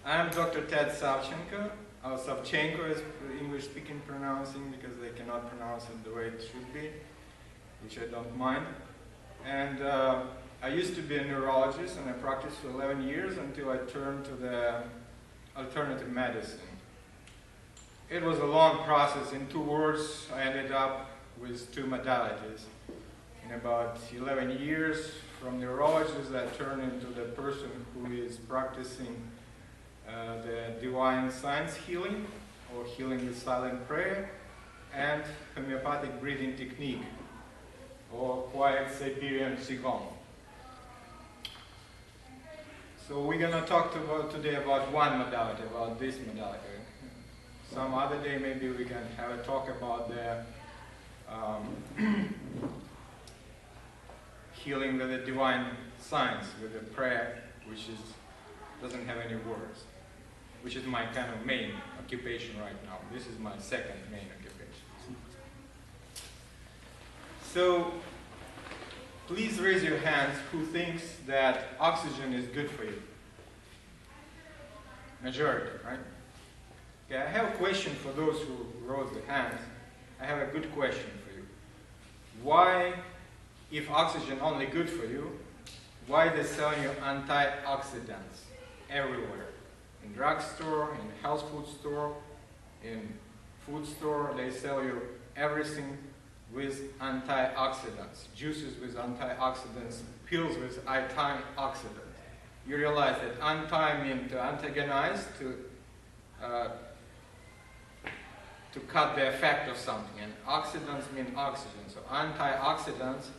I'm Dr. Ted Savenchenko. Savenchenko is English-speaking pronouncing because they cannot pronounce it the way it should be, which I don't mind. And I used to be a neurologist, and I practiced for 11 years until I turned to the alternative medicine. It was a long process. In 2 words, I ended up with 2 modalities. In about 11 years, from neurologist, I turned into the person who is practicing the divine science healing, or healing with silent prayer, and homeopathic breathing technique, or Quet Siberian Qigong. So we're going to talk today about one modality, about this modality. Some other day maybe we can have a talk about the healing with the divine science, with the prayer, which doesn't have any words, which is my kind of main occupation right now. This is my second main occupation. So please raise your hands who thinks that oxygen is good for you. Majority, right? Okay, I have a question for those who raised their hands. I have a good question for you. Why, if oxygen only good for you, why they selling you antioxidants everywhere? In drugstore, in health food store, in food store, they sell you everything with antioxidants. Juices with antioxidants, pills with antioxidants. You realize that anti means to antagonize, to cut the effect of something, and oxidants mean oxygen. So antioxidants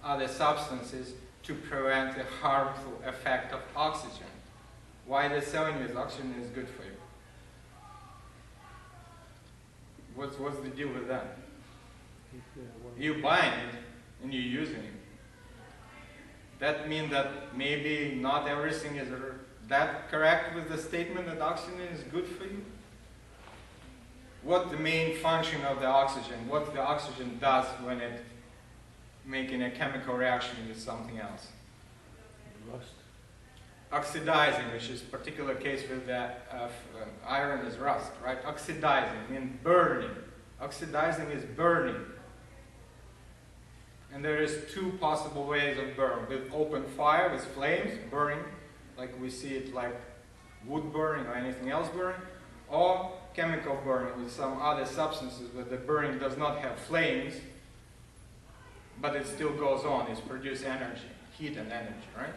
are the substances to prevent the harmful effect of oxygen. Why they're selling you oxygen is good for you? What's the deal with that? You're buying it and you're using it. That means that maybe not everything is that correct with the statement that oxygen is good for you? What's the main function of the oxygen? What the oxygen does when it making a chemical reaction with something else? Rust. Oxidizing, which is a particular case with the iron is rust, right? Oxidizing means burning. Oxidizing is burning. And there is 2 possible ways of burn. With open fire, with flames, burning, like we see it like wood burning or anything else burning, or chemical burning with some other substances where the burning does not have flames, but it still goes on. It's produce energy, heat and energy, right?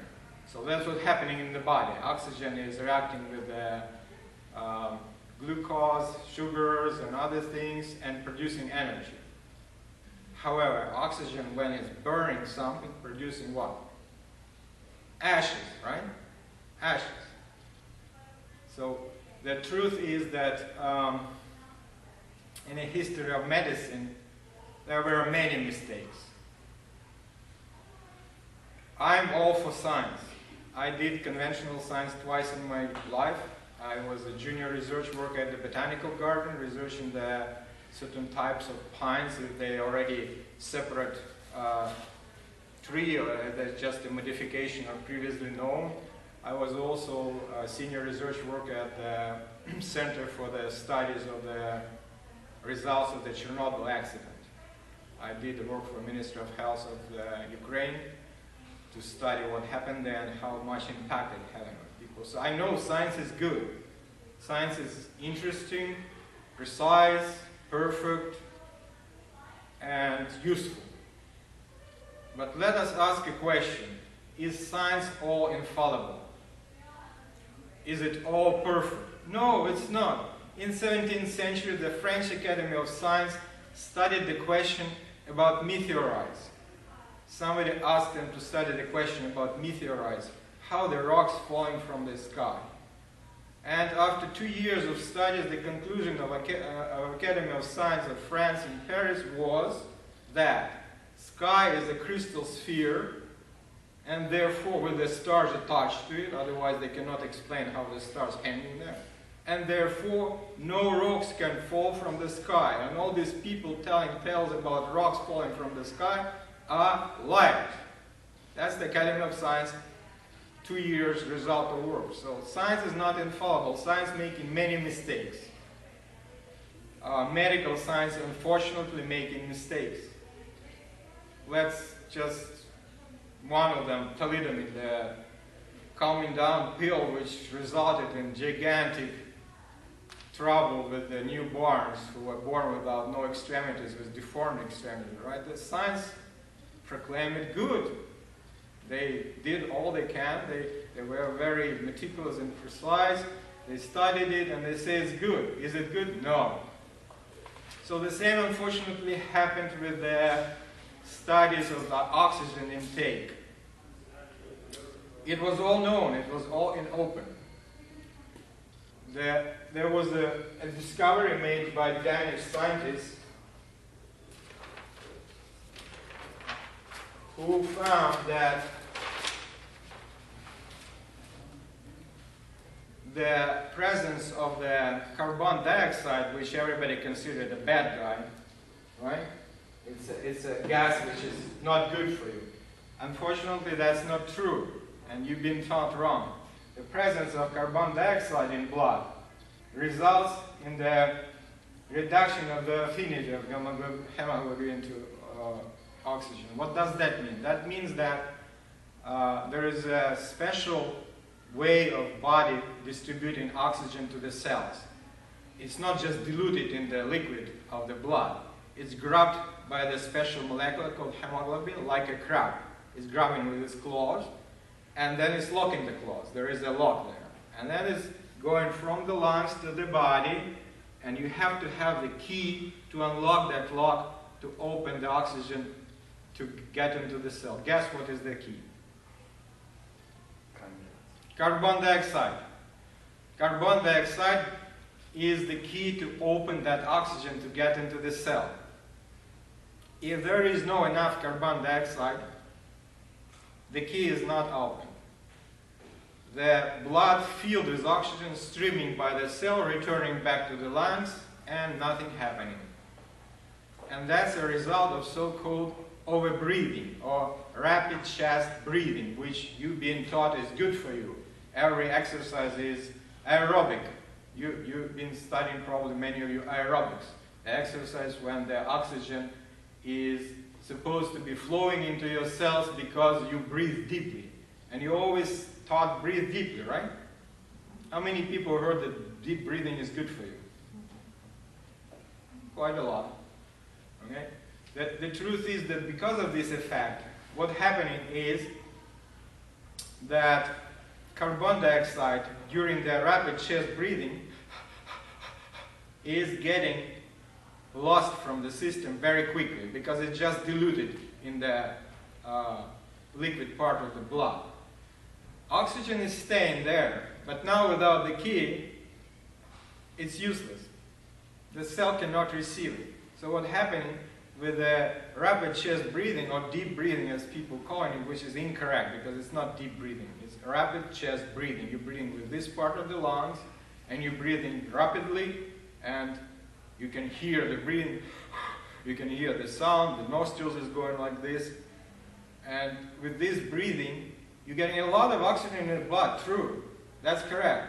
So that's what's happening in the body. Oxygen is reacting with the glucose, sugars, and other things, and producing energy. However, oxygen, when it's burning something, producing what? Ashes, right? Ashes. So the truth is that in the history of medicine, there were many mistakes. I'm all for science. I did conventional science twice in my life. I was a junior research worker at the Botanical Garden, researching the certain types of pines if they already separate tree, or that's just a modification of previously known. I was also a senior research worker at the Center for the Studies of the Results of the Chernobyl accident. I did the work for Ministry of Health of Ukraine to study what happened there and how much impact it had on people. So I know science is good. Science is interesting, precise, perfect, and useful. But let us ask a question. Is science all infallible? Is it all perfect? No, it's not. In the 17th century, the French Academy of Science studied the question about meteorites. Somebody asked them to study the question about meteorites, how the rocks falling from the sky. And after 2 years of studies, the conclusion of Academy of Science of France in Paris was that sky is a crystal sphere, and therefore with the stars attached to it, otherwise they cannot explain how the stars hanging there. And therefore no rocks can fall from the sky. And all these people telling tales about rocks falling from the sky are liars. That's the Academy of Science 2 years result of work. So science is not infallible. Science making many mistakes. Medical science, unfortunately, making mistakes. Let's just, one of them, thalidomide, the calming down pill, which resulted in gigantic trouble with the newborns who were born without no extremities, with deformed extremities, right? The science proclaimed it good. They did all they can. They were very meticulous and precise. They studied it and they say it's good. Is it good? No. So the same, unfortunately, happened with the studies of the oxygen intake. It was all known. It was all in open. There was a discovery made by Danish scientists who found that the presence of the carbon dioxide, which everybody considered a bad guy, right? It's a gas which is not good for you. Unfortunately, that's not true, and you've been taught wrong. The presence of carbon dioxide in blood results in the reduction of the affinity of hemoglobin to oxygen. What does that mean? That means that there is a special way of body distributing oxygen to the cells. It's not just diluted in the liquid of the blood. It's grabbed by the special molecule called hemoglobin, like a crab. It's grabbing with its claws, and then it's locking the claws. There is a lock there. And then it's going from the lungs to the body, and you have to have the key to unlock that lock to open the oxygen to get into the cell. Guess what is the key? Carbon dioxide. Carbon dioxide is the key to open that oxygen to get into the cell. If there is no enough carbon dioxide, the key is not open. The blood filled with oxygen streaming by the cell, returning back to the lungs, and nothing happening. And that's a result of so-called overbreathing or rapid chest breathing, which you've been taught is good for you. Every exercise is aerobic. You've been studying, probably many of you, aerobics. The exercise when the oxygen is supposed to be flowing into your cells because you breathe deeply. And you always taught breathe deeply, right? How many people heard that deep breathing is good for you? Quite a lot. Okay? The truth is that because of this effect, what's happening is that carbon dioxide during the rapid chest breathing is getting lost from the system very quickly because it's just diluted in the liquid part of the blood. Oxygen is staying there, but now without the key, it's useless. The cell cannot receive it. So what's happening with the rapid chest breathing, or deep breathing as people call it, which is incorrect because it's not deep breathing. It's rapid chest breathing. You're breathing with this part of the lungs, and you're breathing rapidly, and you can hear the breathing. You can hear the sound. The nostrils is going like this. And with this breathing, you're getting a lot of oxygen in the blood, true. That's correct.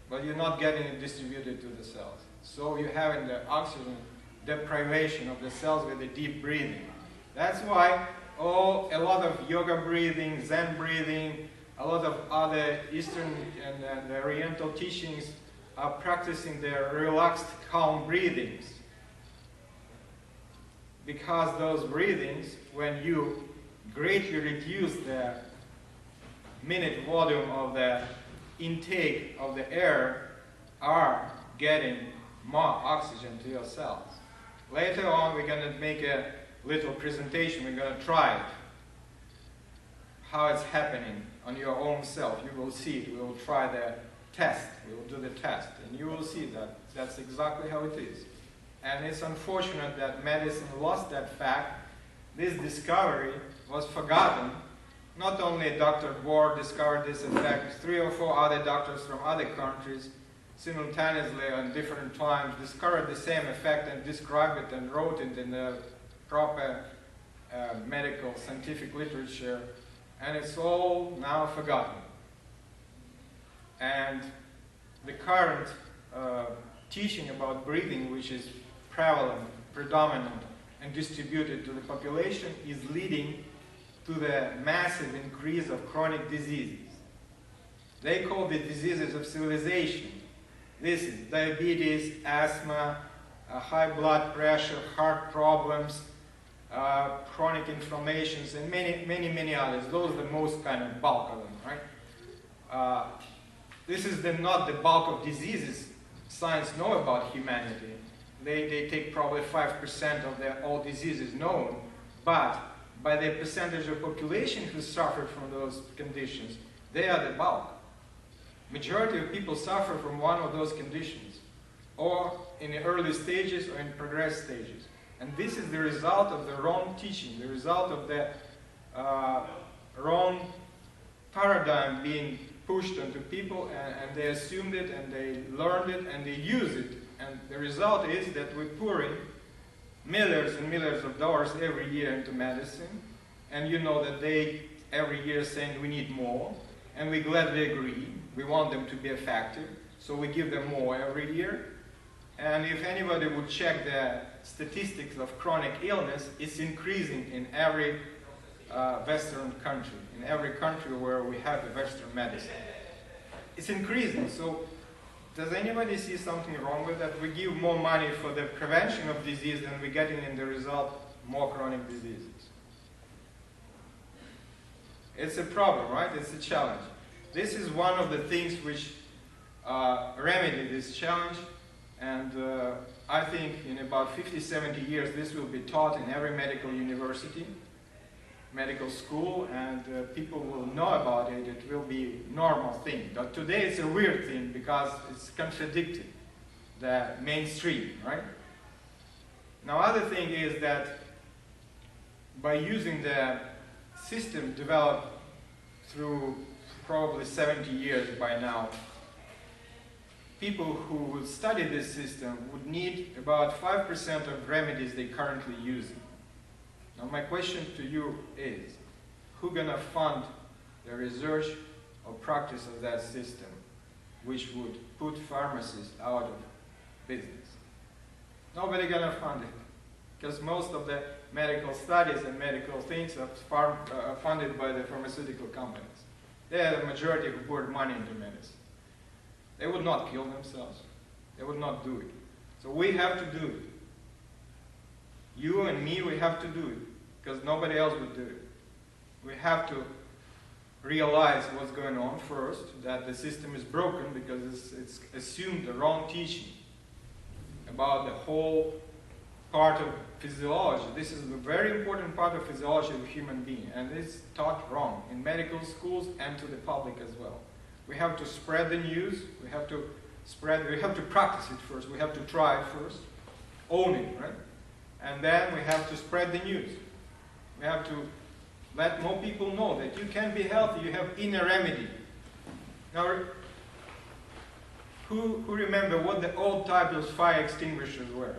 But you're not getting it distributed to the cells. So you're having the oxygen deprivation of the cells with the deep breathing. That's why a lot of yoga breathing, Zen breathing, a lot of other Eastern and Oriental teachings are practicing their relaxed, calm breathings. Because those breathings, when you greatly reduce the minute volume of the intake of the air, are getting more oxygen to your cells. Later on, we're going to make a little presentation. We're going to try it, how it's happening on your own self. You will see it. We will try the test. We will do the test, and you will see that that's exactly how it is. And it's unfortunate that medicine lost that fact. This discovery was forgotten. Not only Dr. Bohr discovered this effect, 3 or 4 other doctors from other countries simultaneously on different times discovered the same effect and described it and wrote it in the proper medical scientific literature, and it's all now forgotten. And the current teaching about breathing, which is prevalent, predominant, and distributed to the population, is leading to the massive increase of chronic diseases. They call the diseases of civilization. This is diabetes, asthma, high blood pressure, heart problems, chronic inflammations, and many others. Those are the most kind of bulk of them, right? This is not the bulk of diseases science know about humanity. They take probably 5% of all diseases known, but by the percentage of population who suffer from those conditions, they are the bulk. Majority of people suffer from one of those conditions, or in the early stages or in progressed stages. And this is the result of the wrong teaching, the result of the wrong paradigm being pushed onto people, and they assumed it, and they learned it, and they use it. And the result is that we're pouring millions and millions of dollars every year into medicine, and you know that they every year saying we need more, and we gladly agree. We want them to be effective, so we give them more every year. And if anybody would check the statistics of chronic illness, it's increasing in every Western country, in every country where we have the Western medicine. It's increasing. So does anybody see something wrong with that? We give more money for the prevention of disease and we're getting in the result more chronic diseases. It's a problem, right? It's a challenge. This is one of the things which remedy this challenge, and I think in about 50, 70 years this will be taught in every medical university, medical school, and people will know about it. It will be a normal thing. But today it's a weird thing because it's contradicting the mainstream, right? Now, other thing is that by using the system developed through probably 70 years by now, people who would study this system would need about 5% of remedies they currently using. Now my question to you is, who's gonna fund the research or practice of that system, which would put pharmacists out of business? Nobody gonna fund it, because most of the medical studies and medical things are funded by the pharmaceutical companies. They are the majority who poured money into medicine. They would not kill themselves. They would not do it. So we have to do it. You and me, we have to do it, because nobody else would do it. We have to realize what's going on first, that the system is broken because it's assumed the wrong teaching about the whole part of physiology. This is a very important part of physiology of a human being, and it's taught wrong in medical schools and to the public as well. We have to spread the news, we have to practice it first, we have to try it first, own it, right? And then we have to spread the news. We have to let more people know that you can be healthy, you have inner remedy. Now, who remember what the old type of fire extinguishers were?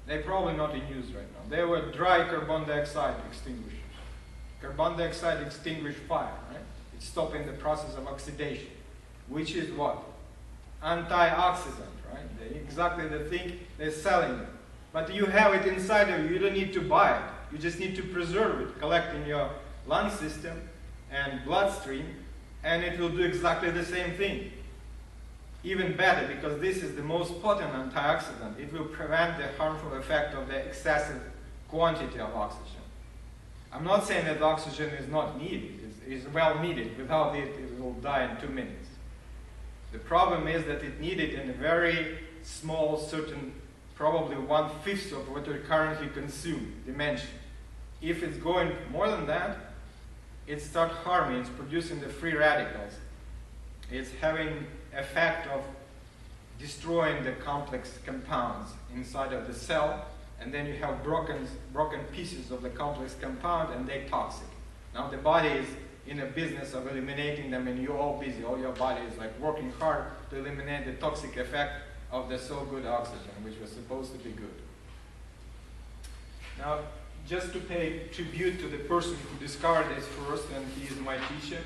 They're probably not in use right now. They were dry carbon dioxide extinguishers. Carbon dioxide extinguish fire, right? It's stopping the process of oxidation, which is what? Antioxidant, right? Exactly the thing they're selling it. But you have it inside of you, you don't need to buy it. You just need to preserve it, collect in your lung system and bloodstream, and it will do exactly the same thing. Even better, because this is the most potent antioxidant. It will prevent the harmful effect of the excessive quantity of oxygen. I'm not saying that oxygen is not needed. It's well needed. Without it, it will die in 2 minutes. The problem is that it needed in a very small, certain, probably 1/5 of what we currently consume, dimension. If it's going more than that, it starts harming, it's producing the free radicals. It's having effect of destroying the complex compounds inside of the cell, and then you have broken pieces of the complex compound, and they're toxic. Now the body is in a business of eliminating them, and you're all busy. All your body is like working hard to eliminate the toxic effect of the so good oxygen, which was supposed to be good. Now, just to pay tribute to the person who discovered this first, and he is my teacher,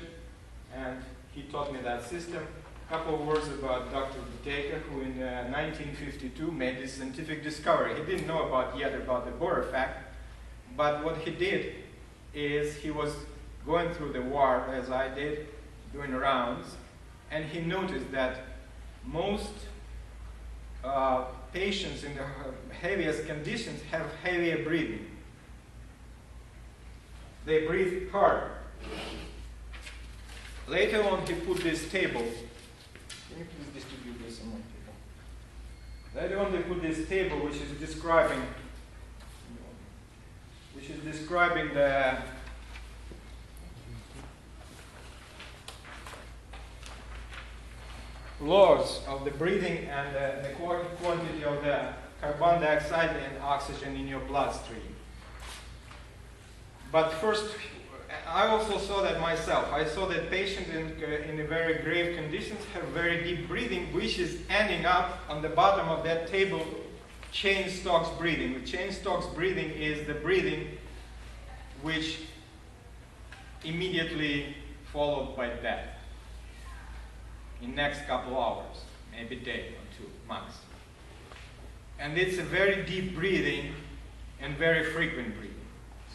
and he taught me that system. A couple of words about Dr. Buteyko, who in 1952 made this scientific discovery. He didn't know yet about the Bohr effect, but what he did is he was going through the ward, as I did, doing rounds, and he noticed that most patients in the heaviest conditions have heavier breathing. They breathe harder. Later on, he put this table. Can you please distribute this among people? Later on, they put this table, which is describing the laws of the breathing and the quantity of the carbon dioxide and oxygen in your bloodstream. But first, I also saw that myself. I saw that patients in very grave conditions have very deep breathing, which is ending up on the bottom of that table, chain stocks breathing. The chain stocks breathing is the breathing which immediately followed by death in next couple hours, maybe a day or two, max. And it's a very deep breathing and very frequent breathing.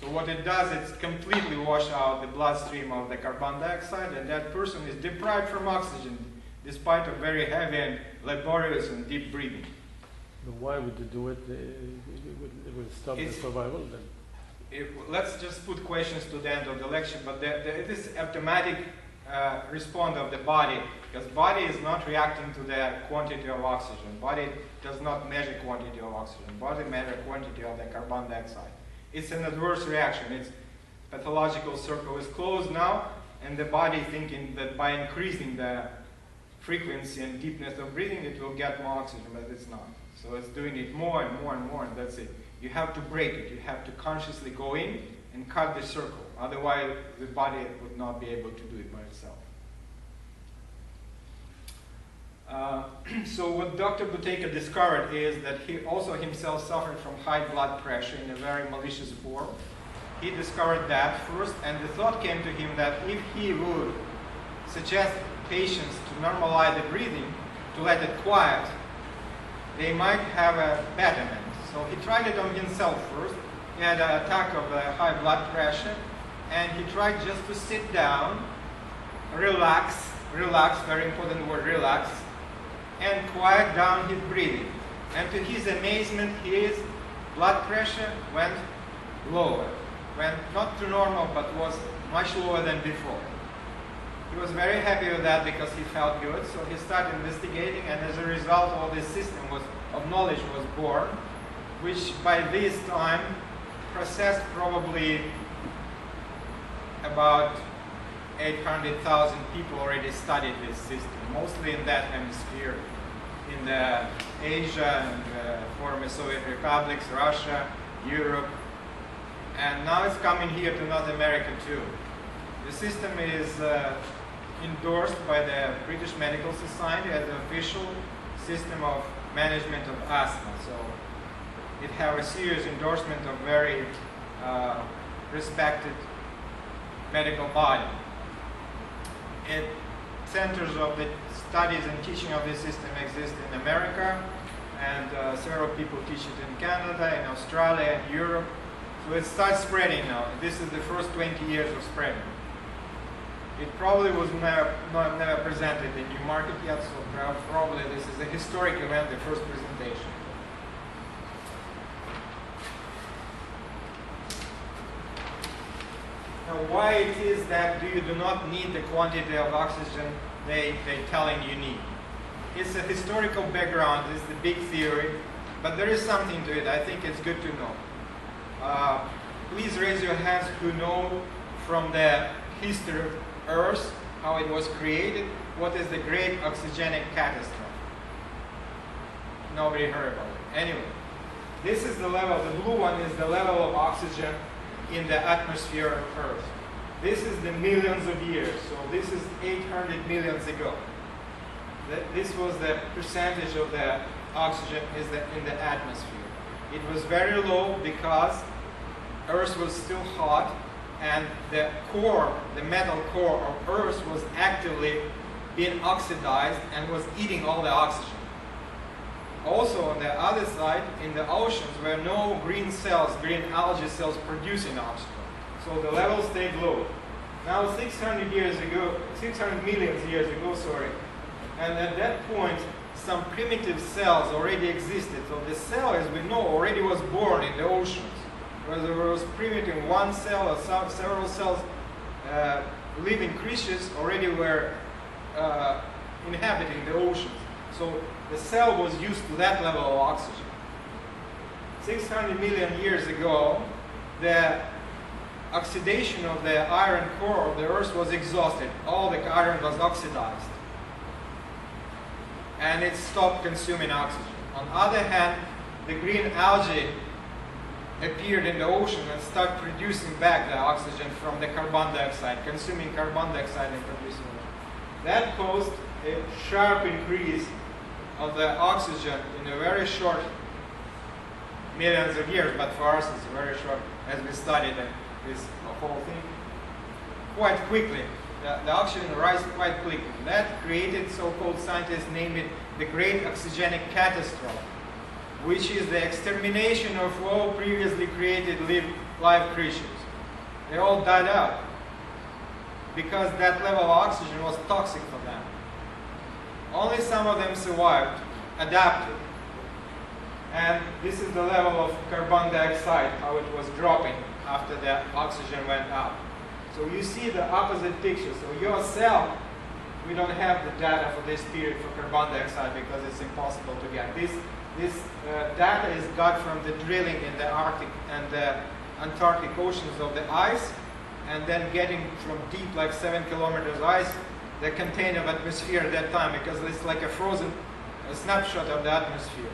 So what it does, it's completely wash out the bloodstream of the carbon dioxide, and that person is deprived from oxygen despite of very heavy and laborious and deep breathing. But why would you do it? It would stop the survival then? Let's just put questions to the end of the lecture, but it is automatic response of the body, because body is not reacting to the quantity of oxygen. Body does not measure quantity of oxygen. Body measures quantity of the carbon dioxide. It's an adverse reaction. Its pathological circle is closed now, and the body thinking that by increasing the frequency and deepness of breathing, it will get more oxygen, but it's not. So it's doing it more and more and more, and that's it. You have to break it. You have to consciously go in and cut the circle. Otherwise, the body would not be able to do it by itself. So what Dr. Buteyko discovered is that he also himself suffered from high blood pressure in a very malicious form. He discovered that first, and the thought came to him that if he would suggest patients to normalize the breathing, to let it quiet, they might have a betterment. So he tried it on himself first. He had an attack of high blood pressure, and he tried just to sit down, relax, very important word, relax, and quiet down his breathing. And to his amazement, his blood pressure went lower. Went not to normal, but was much lower than before. He was very happy with that because he felt good, so he started investigating, and as a result, all this system of knowledge was born, which by this time processed probably about 800,000 people already studied this system, mostly in that hemisphere, in the Asia and former Soviet republics, Russia, Europe, and now it's coming here to North America too. The system is endorsed by the British Medical Society as an official system of management of asthma. So it has a serious endorsement of very respected medical body. Centers of the studies and teaching of this system exist in America, and several people teach it in Canada, in Australia, and Europe. So it starts spreading now. This is the first 20 years of spreading. It probably was never presented in New Market yet, so probably this is a historic event, the first presentation. Now, why it is that you do not need the quantity of oxygen they're telling you need? It's a historical background, it's the big theory, but there is something to it. I think it's good to know. Please raise your hands who know from the history of Earth, how it was created, what is the great oxygenic catastrophe. Nobody heard about it. Anyway, this is the level, the blue one is the level of oxygen in the atmosphere of Earth. This is the millions of years, so this is 800 millions ago. This was the percentage of the oxygen in the atmosphere. It was very low because Earth was still hot, and the core, the metal core of Earth was actively being oxidized and was eating all the oxygen. Also on the other side, in the oceans, were no green cells, green algae cells producing oxygen. So the level stayed low. Now 600 years ago, 600 million years ago, sorry, and at that point, some primitive cells already existed. So the cell, as we know, already was born in the oceans. Where there was primitive one cell or several cells, living creatures already were inhabiting the oceans. So the cell was used to that level of oxygen. 600 million years ago, the oxidation of the iron core of the Earth was exhausted. All the iron was oxidized. And it stopped consuming oxygen. On the other hand, the green algae appeared in the ocean and started producing back the oxygen from the carbon dioxide, consuming carbon dioxide and producing it. That caused a sharp increase of the oxygen in a very short millions of years, but for us it's very short as we studied this whole thing. Quite quickly. The oxygen rises quite quickly. That created, so-called scientists name it the Great Oxygenic Catastrophe, which is the extermination of all previously created live creatures. They all died out because that level of oxygen was toxic for them. Only some of them survived, adapted. And this is the level of carbon dioxide, how it was dropping after the oxygen went up. So you see the opposite picture. So your cell, we don't have the data for this period for carbon dioxide because it's impossible to get. This data is got from the drilling in the Arctic and the Antarctic oceans of the ice, and then getting from deep, like 7 kilometers ice, the container of atmosphere at that time, because it's like a frozen snapshot of the atmosphere.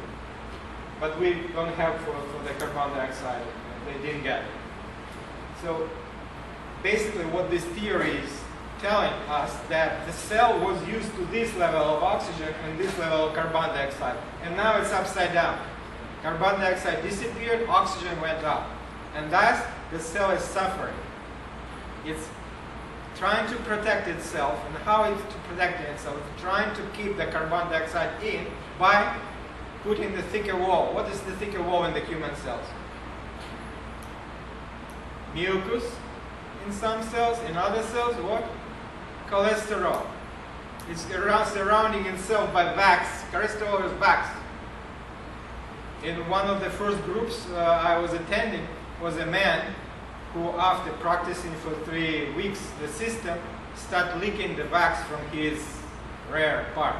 But we don't have for the carbon dioxide. They didn't get it. So basically what this theory is telling us that the cell was used to this level of oxygen and this level of carbon dioxide. And now it's upside down. Carbon dioxide disappeared, oxygen went up. And thus the cell is suffering. It's trying to protect itself, and how it's protecting itself? It's trying to keep the carbon dioxide in by putting the thicker wall. What is the thicker wall in the human cells? Mucus in some cells, in other cells, what? Cholesterol. It's surrounding itself by wax. Cholesterol is wax. In one of the first groups I was attending was a man who, after practicing for 3 weeks the system, started leaking the wax from his rare part.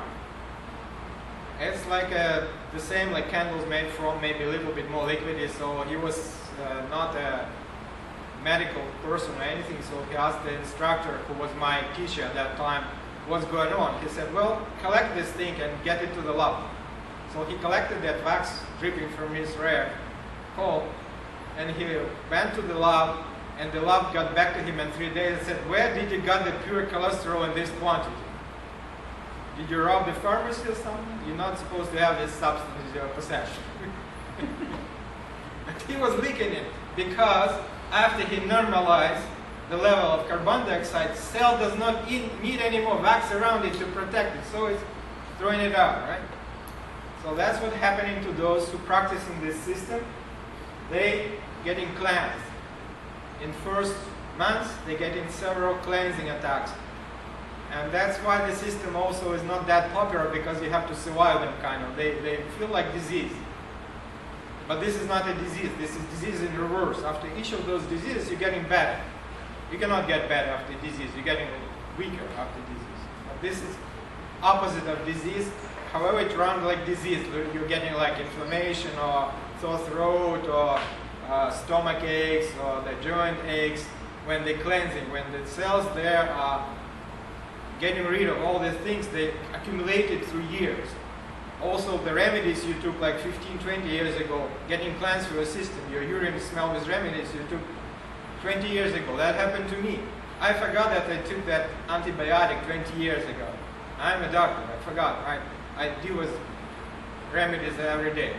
It's like the same like candles made from, maybe a little bit more liquidy. So he was not a medical person or anything, so he asked the instructor, who was my teacher at that time, what's going on. He said, well, collect this thing and get it to the lab. So he collected that wax dripping from his rare coal, and he went to the lab, and the lab got back to him in 3 days and said, where did you get the pure cholesterol in this quantity? Did you rob the pharmacy or something? You're not supposed to have this substance in your possession. And he was leaking it because after he normalized the level of carbon dioxide, cell does not need any more wax around it to protect it, so it's throwing it out, right? So that's what's happening to those who practice in this system. They getting cleansed. In first months, they getting several cleansing attacks. And that's why the system also is not that popular, because you have to survive them kind of. They feel like disease. But this is not a disease. This is disease in reverse. After each of those diseases, you're getting better. You cannot get better after disease. You're getting weaker after disease. But this is opposite of disease. However, it runs like disease. You're getting like inflammation or sore throat or stomach aches or the joint aches when they're cleansing. When the cells there are getting rid of all the things they accumulated through years. Also, the remedies you took like 15, 20 years ago, getting cleansed through your system, your urine smell with remedies you took 20 years ago. That happened to me. I forgot that I took that antibiotic 20 years ago. I'm a doctor, I forgot. I deal with remedies every day.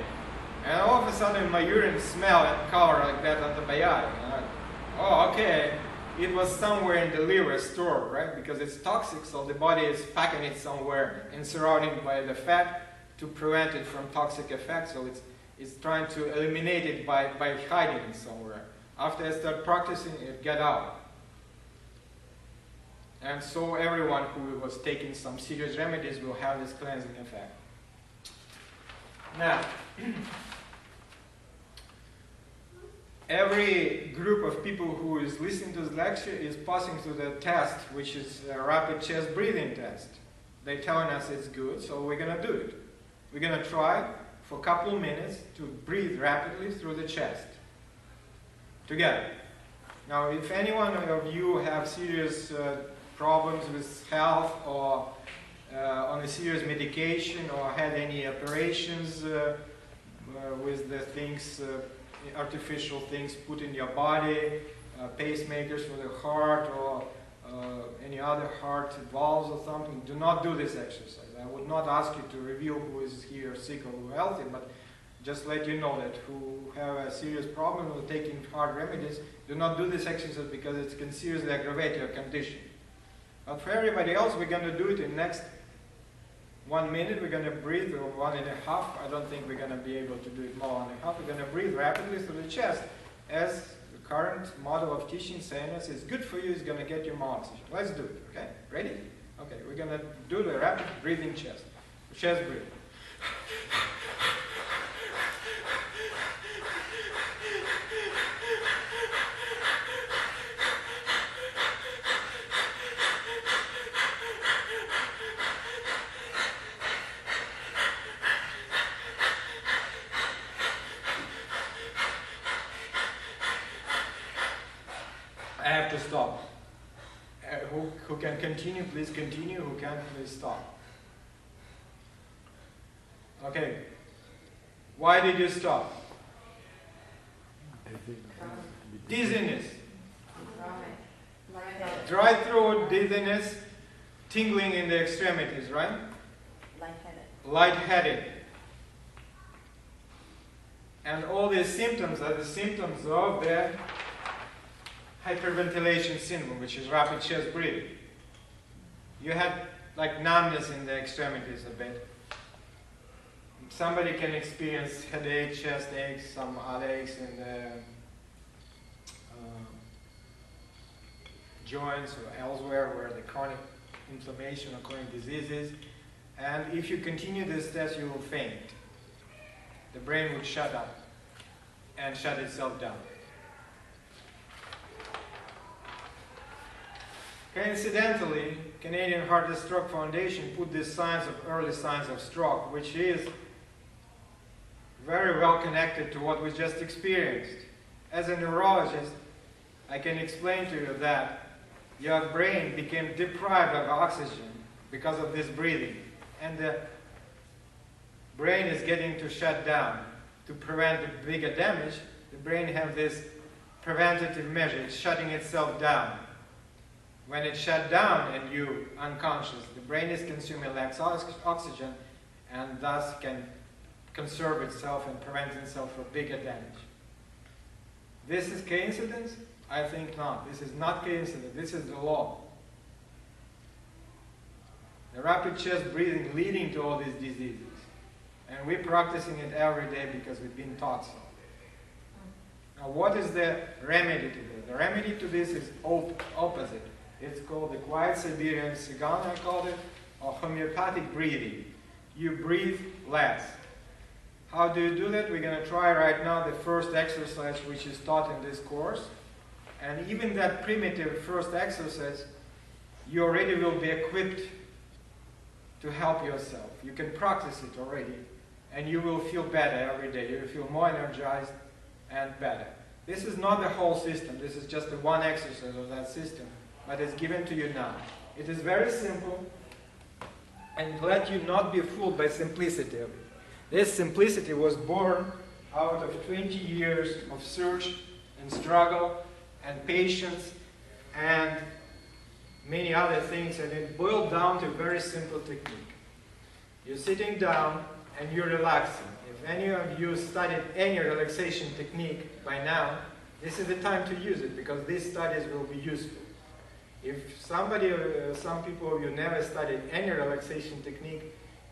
And all of a sudden my urine smell and color like that antibiotic. And Oh, okay. It was somewhere in the liver stored, right? Because it's toxic, so the body is packing it somewhere and surrounding by the fat to prevent it from toxic effects. So it's trying to eliminate it by hiding it somewhere. After I start practicing, it get out. And so everyone who was taking some serious remedies will have this cleansing effect. Now, every group of people who is listening to this lecture is passing through the test, which is a rapid chest breathing test. They're telling us it's good, so we're going to do it. We're going to try for a couple of minutes to breathe rapidly through the chest. Together. Now, if anyone of you have serious problems with health or on a serious medication or had any operations with the things, artificial things put in your body, pacemakers for the heart or any other heart valves or something, do not do this exercise. I would not ask you to reveal who is here sick or who is healthy, but just let you know that who have a serious problem or taking hard remedies, do not do this exercise because it can seriously aggravate your condition. But for everybody else, we're going to do it in next 1 minute. We're going to breathe, or 1.5. I don't think we're going to be able to do it more than 1.5. We're going to breathe rapidly through the chest. As the current model of teaching saying us, it's good for you, it's going to get you more oxygen. Let's do it, okay? Ready? Okay, we're going to do the rapid breathing chest. Chest breathing. I have to stop. Who can continue, please continue. Who can't, please stop. Okay. Why did you stop? Dizziness. Dry throat, dizziness, tingling in the extremities, right? Lightheaded. Lightheaded. And all these symptoms are the symptoms of the hyperventilation syndrome, which is rapid chest breathing. You had like numbness in the extremities a bit. Somebody can experience headache, chest aches, some other aches in the joints or elsewhere where the chronic inflammation or chronic diseases. And if you continue this test, you will faint. The brain would shut up and shut itself down. Coincidentally, Canadian Heart and Stroke Foundation put these signs of early signs of stroke, which is very well connected to what we just experienced. As a neurologist, I can explain to you that your brain became deprived of oxygen because of this breathing, and the brain is getting to shut down. To prevent the bigger damage, the brain has this preventative measure. It's shutting itself down. When it's shut down and you're unconscious, the brain is consuming less oxygen and thus can conserve itself and prevent itself from bigger damage. This is coincidence? I think not. This is not coincidence. This is the law. The rapid chest breathing leading to all these diseases. And we're practicing it every day because we've been taught so. Now what is the remedy to this? The remedy to this is opposite. It's called the Quet Siberian Qigong, I call it, or homeopathic breathing. You breathe less. How do you do that? We're going to try right now the first exercise which is taught in this course. And even that primitive first exercise, you already will be equipped to help yourself. You can practice it already, and you will feel better every day. You will feel more energized and better. This is not the whole system. This is just the one exercise of that system, but it's given to you now. It is very simple, and let you not be fooled by simplicity of it. This simplicity was born out of 20 years of search and struggle and patience and many other things, and it boiled down to a very simple technique. You're sitting down and you're relaxing. If any of you studied any relaxation technique by now, this is the time to use it because these studies will be useful. If somebody, some people, you never studied any relaxation technique,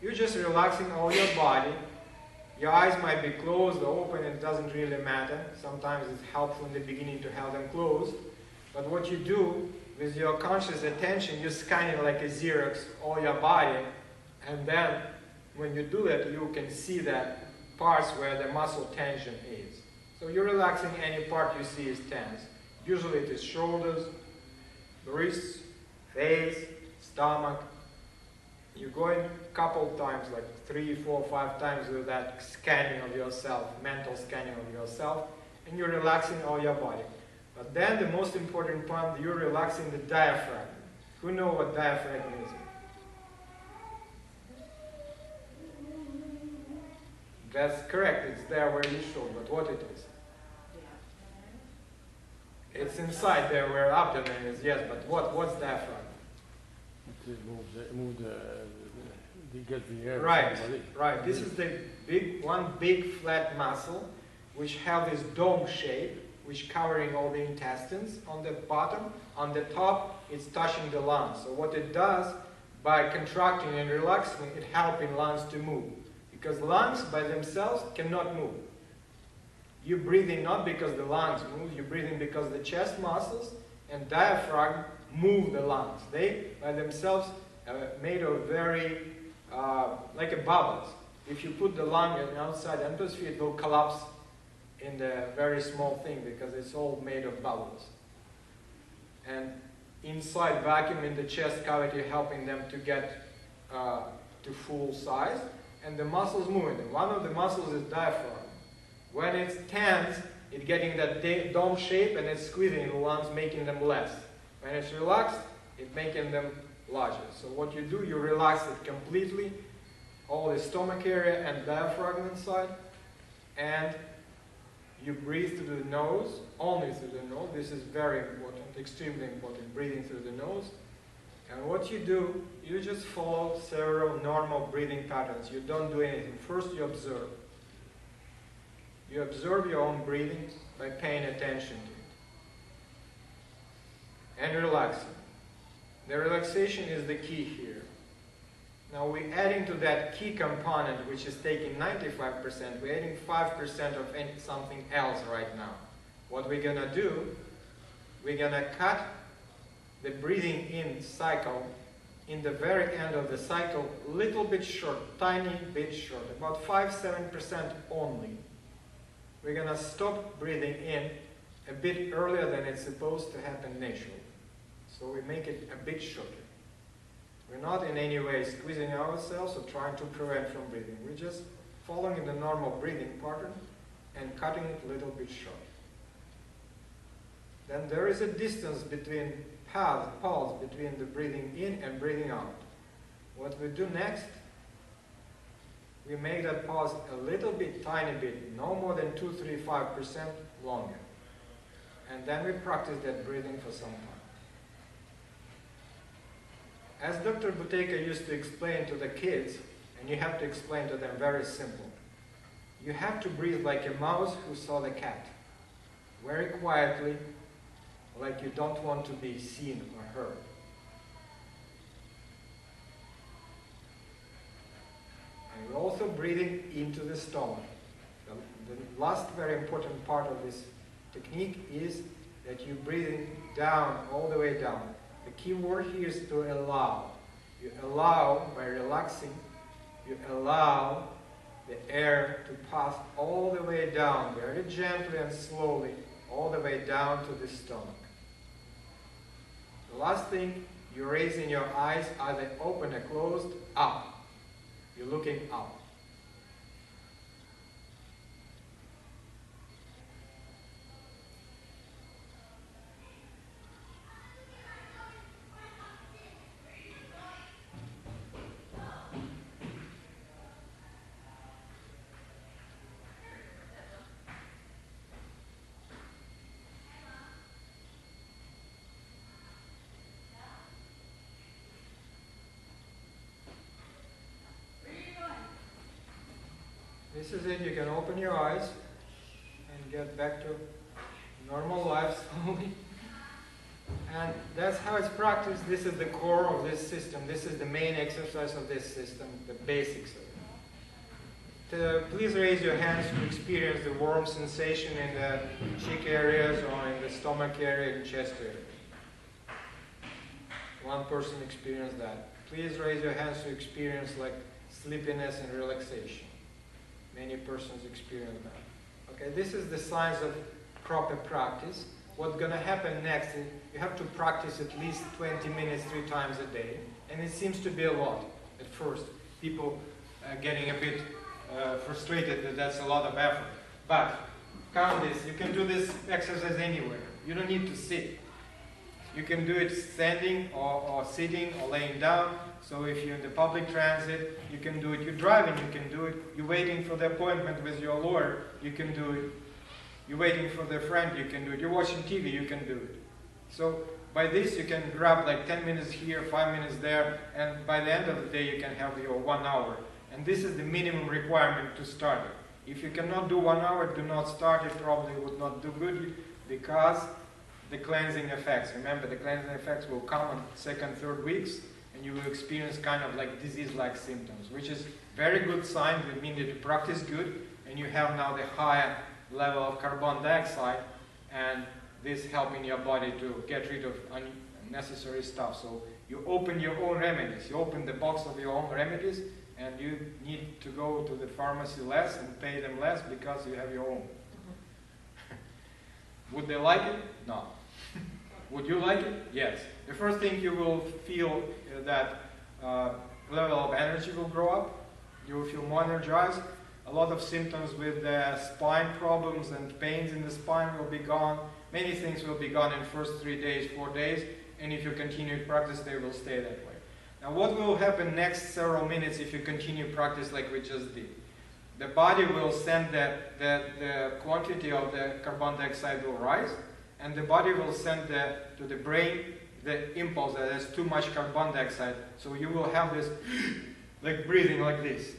you're just relaxing all your body. Your eyes might be closed or open, it doesn't really matter. Sometimes it's helpful in the beginning to have them closed. But what you do with your conscious attention, you're scanning like a Xerox all your body, and then when you do that, you can see that parts where the muscle tension is. So you're relaxing any part you see is tense. Usually it is shoulders, wrists, face, stomach. You're going a couple times, like 3, 4, 5 times with that scanning of yourself, mental scanning of yourself, and you're relaxing all your body. But then the most important part, you're relaxing the diaphragm. Who knows what diaphragm is? That's correct, it's there where you showed, but what it is? It's inside there where abdomen is, yes, but what's diaphragm? Get the air. Right, right. This is the one big flat muscle which have this dome shape, which covering all the intestines on the bottom. On the top, it's touching the lungs. So what it does, by contracting and relaxing, it helping lungs to move. Because lungs by themselves cannot move. You're breathing not because the lungs move, you're breathing because the chest muscles and diaphragm move the lungs. They, by themselves, are made of very, like a bubbles. If you put the lung in the outside atmosphere, it will collapse in the very small thing because it's all made of bubbles. And inside vacuum in the chest cavity helping them to get to full size. And the muscles moving. One of the muscles is diaphragm. When it's tense, it's getting that dome shape and it's squeezing the lungs, making them less. When it's relaxed, it's making them larger. So what you do, you relax it completely, all the stomach area and diaphragm inside, and you breathe through the nose, only through the nose. This is very important, extremely important, breathing through the nose. And what you do, you just follow several normal breathing patterns. You don't do anything. First you observe. You observe your own breathing by paying attention to it. And relaxing. The relaxation is the key here. Now we're adding to that key component, which is taking 95%, we're adding 5% of something else right now. What we're going to do, we're going to cut the breathing in cycle in the very end of the cycle a little bit short, tiny bit short, about 5-7% only. We're going to stop breathing in a bit earlier than it's supposed to happen naturally. So we make it a bit shorter. We're not in any way squeezing ourselves or trying to prevent from breathing. We're just following the normal breathing pattern and cutting it a little bit short. Then there is a distance between pause between the breathing in and breathing out. What we do next, we make that pause a little bit, tiny bit, no more than 2-3-5% longer. And then we practice that breathing for some time. As Dr. Buteyko used to explain to the kids, and you have to explain to them very simple, you have to breathe like a mouse who saw the cat, very quietly, like you don't want to be seen or heard. And we're also breathing into the stomach. The last very important part of this technique is that you're breathing down, all the way down. The key word here is to allow. You allow, by relaxing, you allow the air to pass all the way down, very gently and slowly, all the way down to the stomach. The last thing, you're raising your eyes, either open or closed, up. You're looking up. This is it. You can open your eyes and get back to normal life slowly. And that's how it's practiced. This is the core of this system. This is the main exercise of this system, the basics of it. Please raise your hands to experience the warm sensation in the cheek areas or in the stomach area and chest area. One person experienced that. Please raise your hands to experience like sleepiness and relaxation. Many persons experience that. Okay, this is the signs of proper practice. What's going to happen next is you have to practice at least 20 minutes 3 times a day. And it seems to be a lot at first. People getting a bit frustrated that that's a lot of effort. But count this. You can do this exercise anywhere. You don't need to sit. You can do it standing or sitting or laying down. So if you're in the public transit, you can do it. You're driving, you can do it. You're waiting for the appointment with your lawyer, you can do it. You're waiting for the friend, you can do it. You're watching TV, you can do it. So by this, you can grab like 10 minutes here, 5 minutes there, and by the end of the day, you can have your 1 hour. And this is the minimum requirement to start it. If you cannot do 1 hour, do not start it. Probably would not do good because the cleansing effects. Remember, the cleansing effects will come on 2nd, 3rd weeks, and you will experience kind of like disease-like symptoms, which is very good sign. It means that you practice good, and you have now the higher level of carbon dioxide, and this helping your body to get rid of unnecessary stuff. So you open your own remedies. You open the box of your own remedies, and you need to go to the pharmacy less and pay them less because you have your own. Would they like it? No. Would you like it? Yes. The first thing you will feel that level of energy will grow up. You will feel more energized. A lot of symptoms with spine problems and pains in the spine will be gone. Many things will be gone in first 3 days, 4 days. And if you continue to practice, they will stay that way. Now what will happen next several minutes if you continue practice like we just did? The body will send the quantity of the carbon dioxide will rise, and the body will send to the brain the impulse that has too much carbon dioxide. So you will have this like breathing like this,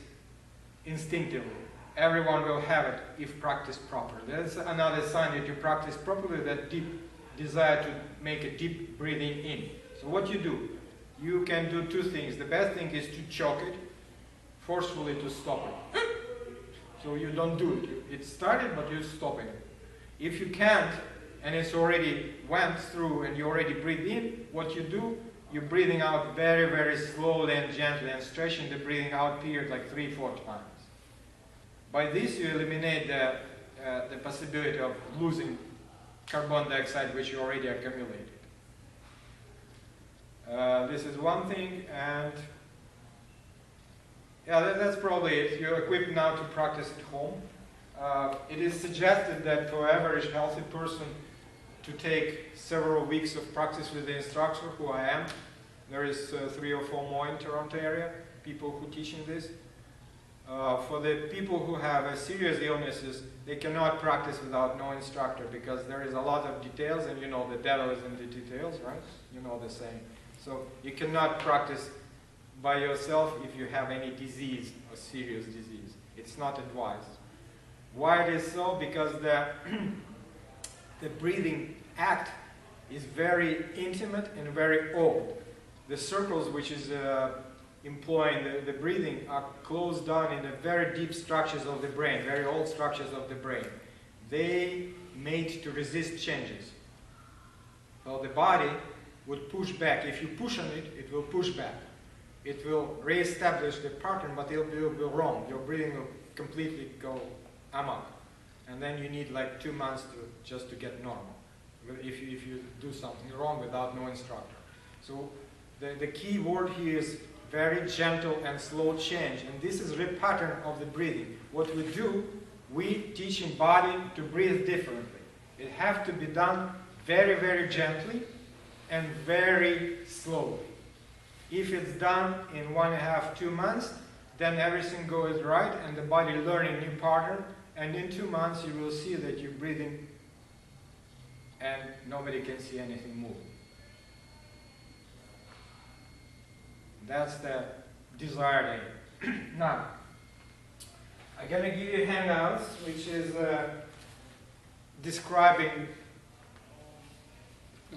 instinctively. Everyone will have it if practiced properly. That's another sign that you practice properly, that deep desire to make a deep breathing in. So what you do? You can do 2 things. The best thing is to choke it, forcefully to stop it. So you don't do it. It started, but you're stopping it. If you can't, and it's already went through and you already breathe in, what you do, you're breathing out very, very slowly and gently and stretching the breathing out period like 3-4 times. By this, you eliminate the possibility of losing carbon dioxide which you already accumulated. This is one thing, and yeah, that's probably it. You're equipped now to practice at home. It is suggested that for average healthy person to take several weeks of practice with the instructor, who I am. There is 3 or 4 more in Toronto area, people who teaching this. For the people who have serious illnesses, they cannot practice without no instructor because there is a lot of details, and you know the devil is in the details, right? You know the saying. So you cannot practice by yourself if you have any disease or serious disease. It's not advised. Why it is so? Because the breathing act is very intimate and very old. The circles which is employing the breathing are closed down in the very deep structures of the brain, very old structures of the brain. They made to resist changes. Well, the body would push back. If you push on it, it will push back. It will re-establish the pattern, but it will be wrong. Your breathing will completely go amok. And then you need like 2 months just to get normal, if you do something wrong without no instructor. So the key word here is very gentle and slow change. And this is the pattern of the breathing. What we do, we teach in body to breathe differently. It has to be done very, very gently and very slowly. If it's done in 1.5, 2 months, then everything goes right and the body learning new pattern. And in 2 months, you will see that you're breathing and nobody can see anything move. That's the desired aim. Now, I'm going to give you handouts, which is describing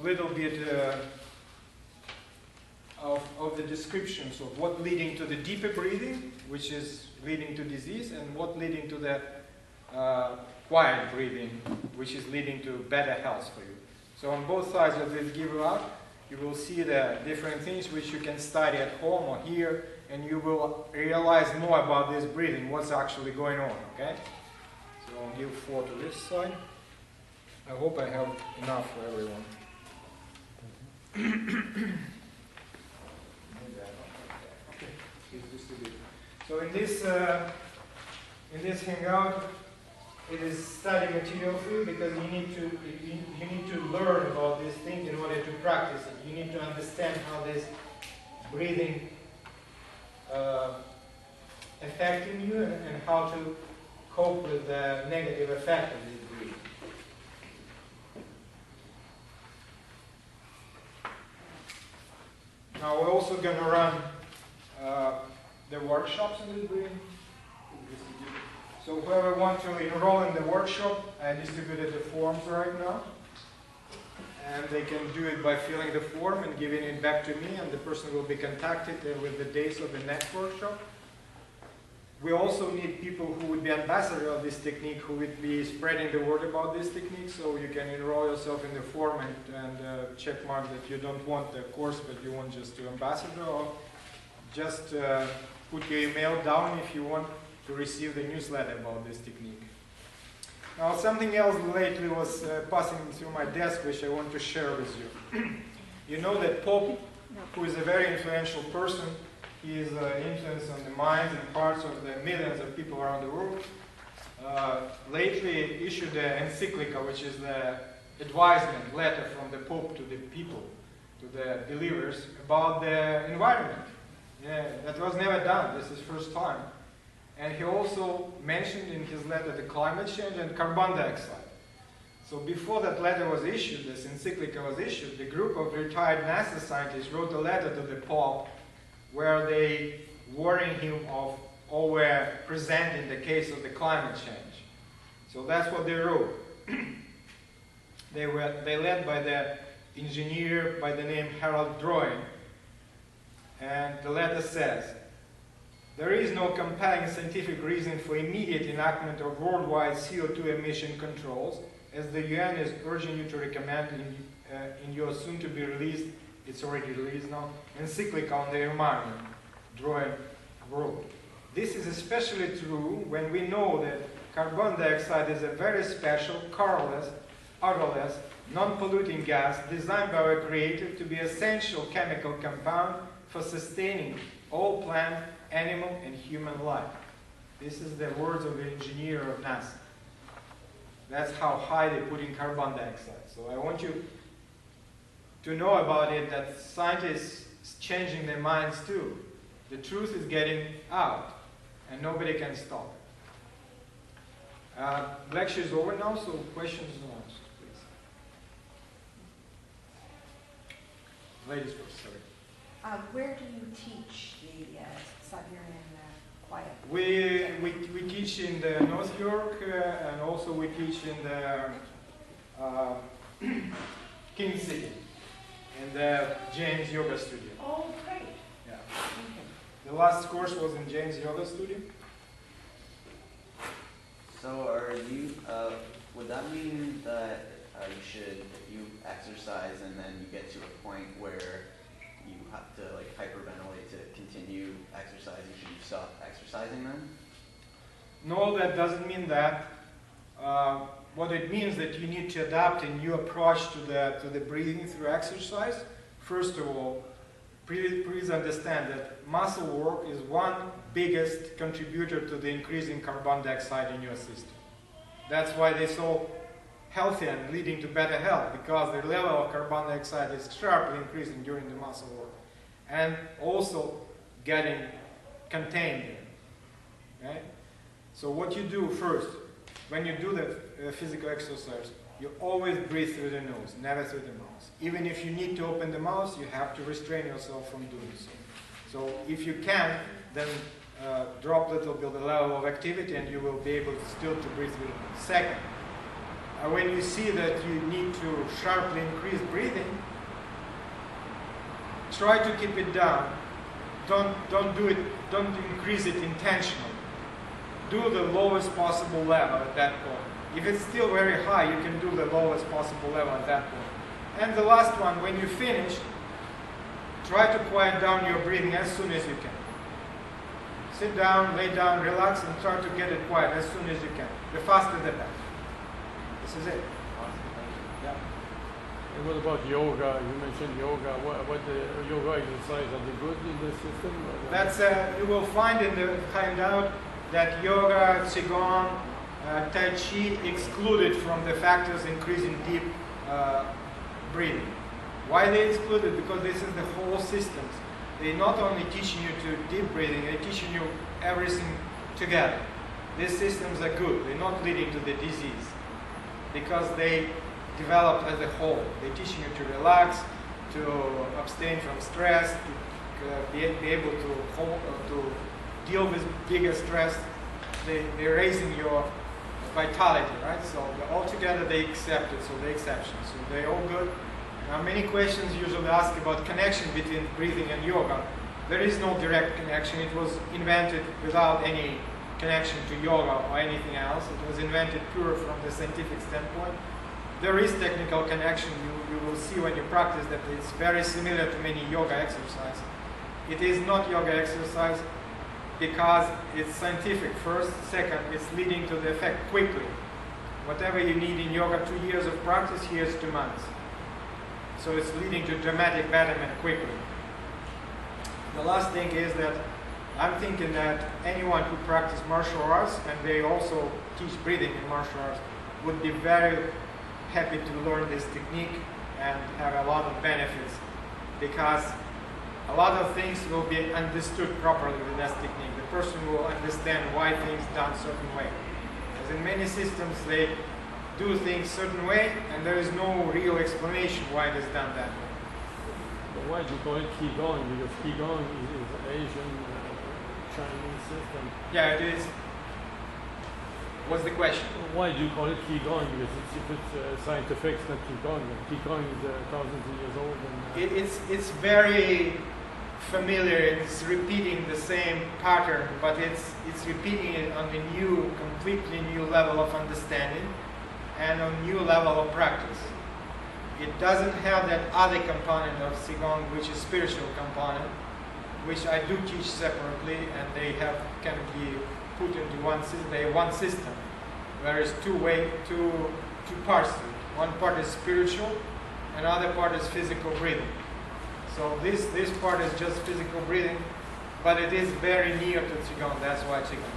little bit of the descriptions of what leading to the deeper breathing, which is leading to disease, and what leading to the quiet breathing, which is leading to better health for you. So on both sides of this give out, you will see the different things which you can study at home or here, and you will realize more about this breathing, what's actually going on, okay? So I'll give 4 to this side. I hope I have enough for everyone. So in this hangout, it is study material for you because you need to learn about this thing in order to practice it. You need to understand how this breathing affecting you and how to cope with the negative effect of this breathing. Now we're also going to run the workshops in this breathing. So whoever wants to enroll in the workshop, I distributed the forms right now. And they can do it by filling the form and giving it back to me, and the person will be contacted with the dates of the next workshop. We also need people who would be ambassadors of this technique, who would be spreading the word about this technique, so you can enroll yourself in the form and check mark that you don't want the course, but you want just to ambassador, or just put your email down if you want to receive the newsletter about this technique. Now, something else lately was passing through my desk, which I want to share with you. You know that Pope, who is a very influential person, he is influence on the minds and hearts of the millions of people around the world, lately issued an encyclical, which is the advisement letter from the Pope to the people, to the believers, about the environment. Yeah, that was never done. This is first time. And he also mentioned in his letter the climate change and carbon dioxide. So before that letter was issued, this encyclical was issued, the group of retired NASA scientists wrote a letter to the Pope where they warning him of over presenting the case of the climate change. So that's what they wrote. They led by the engineer by the name Harold Drawing. And the letter says, there is no compelling scientific reason for immediate enactment of worldwide CO2 emission controls, as the UN is urging you to recommend in your soon-to-be released, it's already released now, encyclical on the environment, Drawing wrote. This is especially true when we know that carbon dioxide is a very special, colorless, odorless, non-polluting gas designed by our Creator to be an essential chemical compound for sustaining all plant, animal, and human life. This is the words of the engineer of NASA. That's how high they put in carbon dioxide. So I want you to know about it, that scientists are changing their minds too. The truth is getting out, and nobody can stop it. Lecture is over now, so questions and answers, please. Ladies first, sorry. Where do you teach the Siberian quiet? We teach in the North York, and also we teach in the King City, in the James Yoga Studio. Oh, great. Yeah. Okay. The last course was in James Yoga Studio. So are you, would that mean that if you exercise and then you get to a point where you have to like hyperventilate to continue exercising, should you stop exercising then? No, that doesn't mean that. What it means that you need to adapt a new approach to the breathing through exercise. First of all, please understand that muscle work is one biggest contributor to the increase in carbon dioxide in your system. That's why they're so healthy and leading to better health, because the level of carbon dioxide is sharply increasing during the muscle work, and also getting contained there. Okay? So what you do first, when you do the physical exercise, you always breathe through the nose, never through the mouth. Even if you need to open the mouth, you have to restrain yourself from doing so. So if you can, then drop a little bit the level of activity, and you will be able still to breathe through the nose. Second, when you see that you need to sharply increase breathing, try to keep it down. Don't do it. Don't increase it intentionally. Do the lowest possible level at that point. If it's still very high, you can do the lowest possible level at that point. And the last one, when you finish, try to quiet down your breathing as soon as you can. Sit down, lay down, relax, and try to get it quiet as soon as you can. The faster the better. This is it. Yeah. And what about yoga? You mentioned yoga. What the yoga exercise, are they good in the system? That's you will find in the handout that yoga, Qi-Gong, Tai Chi excluded from the factors increasing deep breathing. Why they excluded? Because this is the whole systems. They're not only teaching you to deep breathing, they're teaching you everything together. These systems are good. They're not leading to the disease because they developed as a whole. They're teaching you to relax, to abstain from stress, to be able to deal with bigger stress. They're raising your vitality, right? So altogether they accept it, so they're exceptions. So they're all good. Now many questions usually ask about connection between breathing and yoga. There is no direct connection. It was invented without any connection to yoga or anything else. It was invented pure from the scientific standpoint. There is technical connection. You will see when you practice that it's very similar to many yoga exercises. It is not yoga exercise because it's scientific first. Second, it's leading to the effect quickly. Whatever you need in yoga, 2 years of practice, here's 2 months. So it's leading to dramatic betterment quickly. The last thing is that I'm thinking that anyone who practices martial arts, and they also teach breathing in martial arts, would be very happy to learn this technique and have a lot of benefits, because a lot of things will be understood properly with this technique. The person will understand why things done a certain way. As in many systems, they do things certain way, and there is no real explanation why it is done that way. But why do you call it Qi-Gong? Because Qi-Gong is an Asian, Chinese system. Yeah, it is. What's the question? Why do you call it Qi-Gong? Because if it's scientific, it's not Qi-Gong. Qi-Gong is thousands of years old. And, it's very familiar. It's repeating the same pattern, but it's repeating it on a new, completely new level of understanding and a new level of practice. It doesn't have that other component of Qi-Gong, which is spiritual component, which I do teach separately, and they can be put into one system. There is two parts to it. One part is spiritual, another part is physical breathing. So this part is just physical breathing, but it is very near to Qi-Gong. That's why Qi-Gong.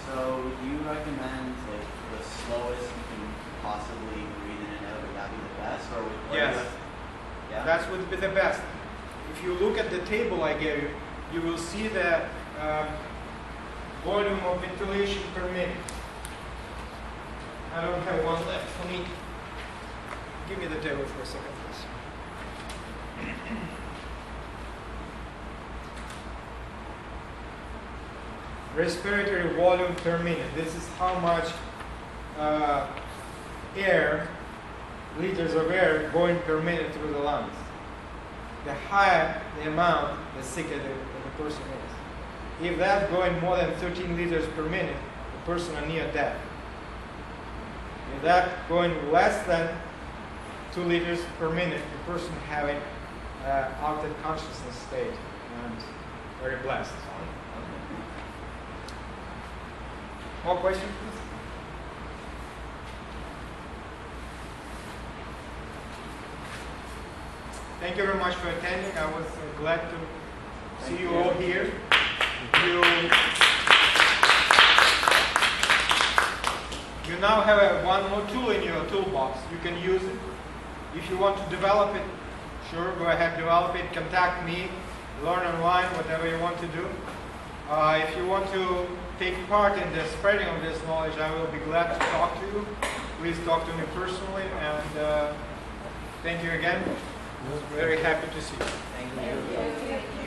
So do you recommend like the slowest you can possibly breathe in and out? Would that be the best, or would Yes. Yeah. That would be the best. If you look at the table I gave you, you will see the volume of ventilation per minute. I don't have one left for me. Give me the table for a second, please. Respiratory volume per minute. This is how much liters of air going per minute through the lungs. The higher the amount, the sicker the person is. If that's going more than 13 liters per minute, the person is near death. If that's going less than 2 liters per minute, the person having altered consciousness state and very blessed. More questions, please? Thank you very much for attending. I was glad to see you all here. You now have one more tool in your toolbox. You can use it. If you want to develop it, sure, go ahead, develop it. Contact me, learn online, whatever you want to do. If you want to take part in the spreading of this knowledge, I will be glad to talk to you. Please talk to me personally, and thank you again. I was very happy to see you. Thank you.